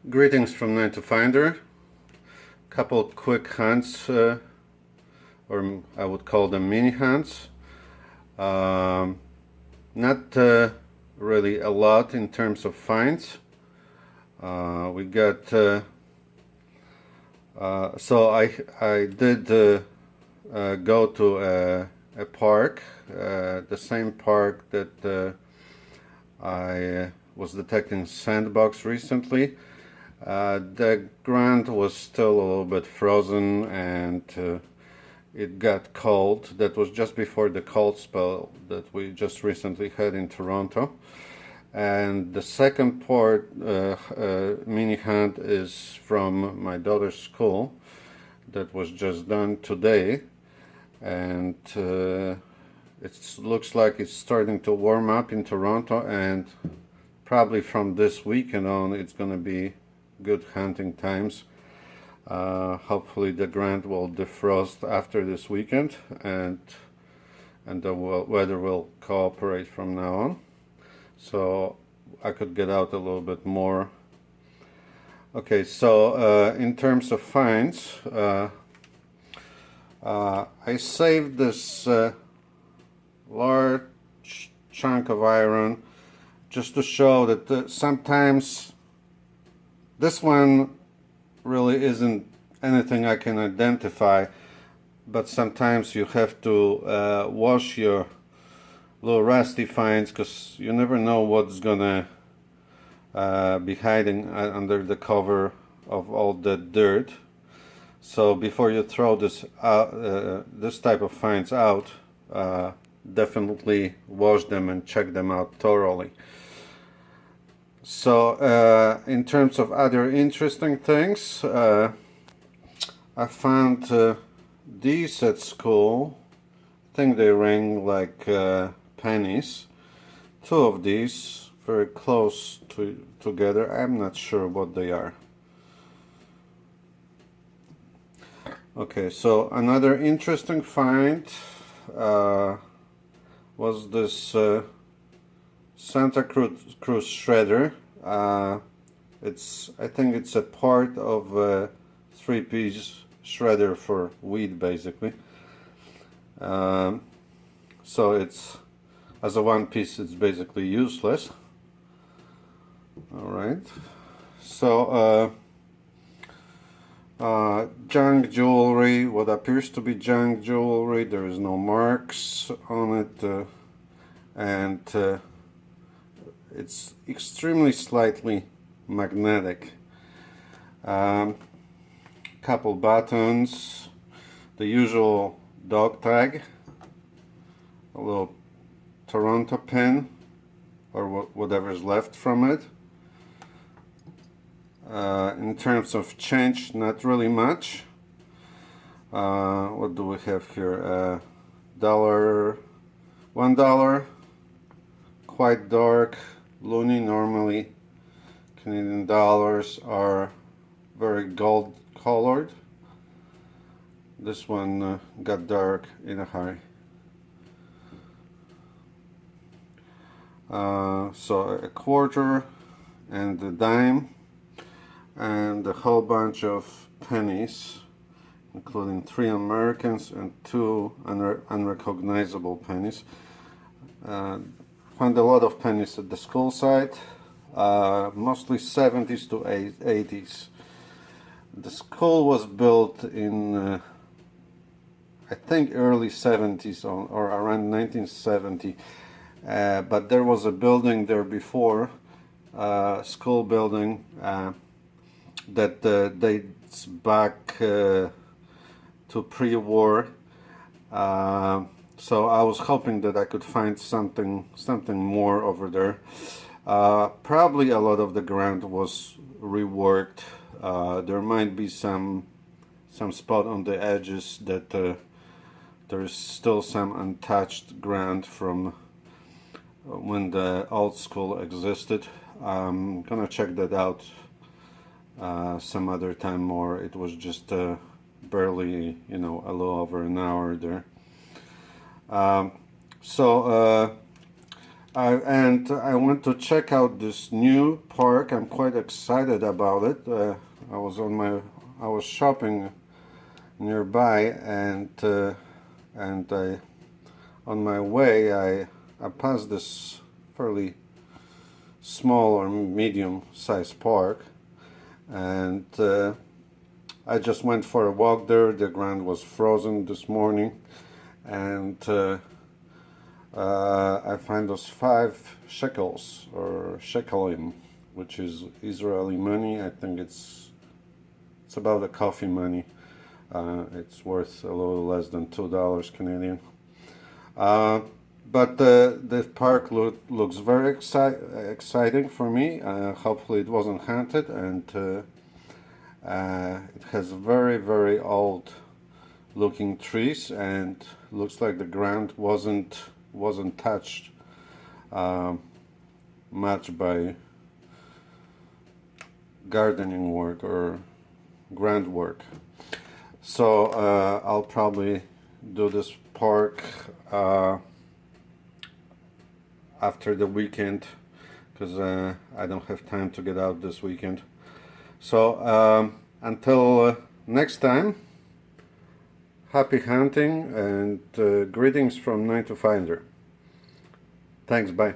Greetings from 9 to Finder. Couple quick hunts, or I would call them mini hunts. Not really a lot in terms of finds. We got so I did go to a park, the same park that I was detecting sandbox recently. The ground was still a little bit frozen and it got cold. That was just before the cold spell that we just recently had in Toronto. And the second part mini hunt is from my daughter's school that was just done today, and it looks like it's starting to warm up in Toronto, and probably from this weekend on it's going to be good hunting times. Hopefully the ground will defrost after this weekend, and the weather will cooperate from now on, so I could get out a little bit more. Okay, so in terms of finds, I saved this large chunk of iron just to show that sometimes this one really isn't anything I can identify, but sometimes you have to wash your little rusty finds, because you never know what's gonna be hiding under the cover of all the dirt. So before you throw this this type of finds out, definitely wash them and check them out thoroughly. So in terms of other interesting things, I found these at school. I think they ring like pennies. Two of these very close together. I'm not sure what they are. Okay, so another interesting find was this Santa Cruz shredder. I think it's a part of a 3-piece shredder for wheat, basically. So it's, as a one piece, it's basically useless. All right. So junk jewelry, what appears to be junk jewelry. There is no marks on it, and it's extremely slightly magnetic. Couple buttons, the usual dog tag, a little Toronto pin, or whatever's left from it. In terms of change, not really much. What do we have here? $1, quite dark. Loonie, normally Canadian dollars are very gold colored. This one got dark in a hurry. So a quarter and a dime and a whole bunch of pennies, including 3 Americans and 2 unrecognizable pennies. Found a lot of pennies at the school site, mostly 70s to 80s. The school was built in I think early 70s or around 1970, but there was a building there before, school building, that dates back to pre-war. So I was hoping that I could find something more over there. Probably a lot of the ground was reworked. There might be some spot on the edges that there is still some untouched ground from when the old school existed. I'm gonna check that out some other time more. It was just barely, a little over an hour there. So And I went to check out this new park. I'm quite excited about it. I was shopping nearby, and on my way I passed this fairly small or medium-sized park, and I just went for a walk there. The ground was frozen this morning, and I find those 5 shekels or shekelim, which is Israeli money. I think it's about a coffee money. It's worth a little less than $2 Canadian. But the park looks very exciting for me. Hopefully it wasn't haunted, and it has very old looking trees, and looks like the ground wasn't touched much by gardening work or ground work. So I'll probably do this park after the weekend, because I don't have time to get out this weekend. So until next time, happy hunting, and greetings from 9 to Finder. Thanks, bye.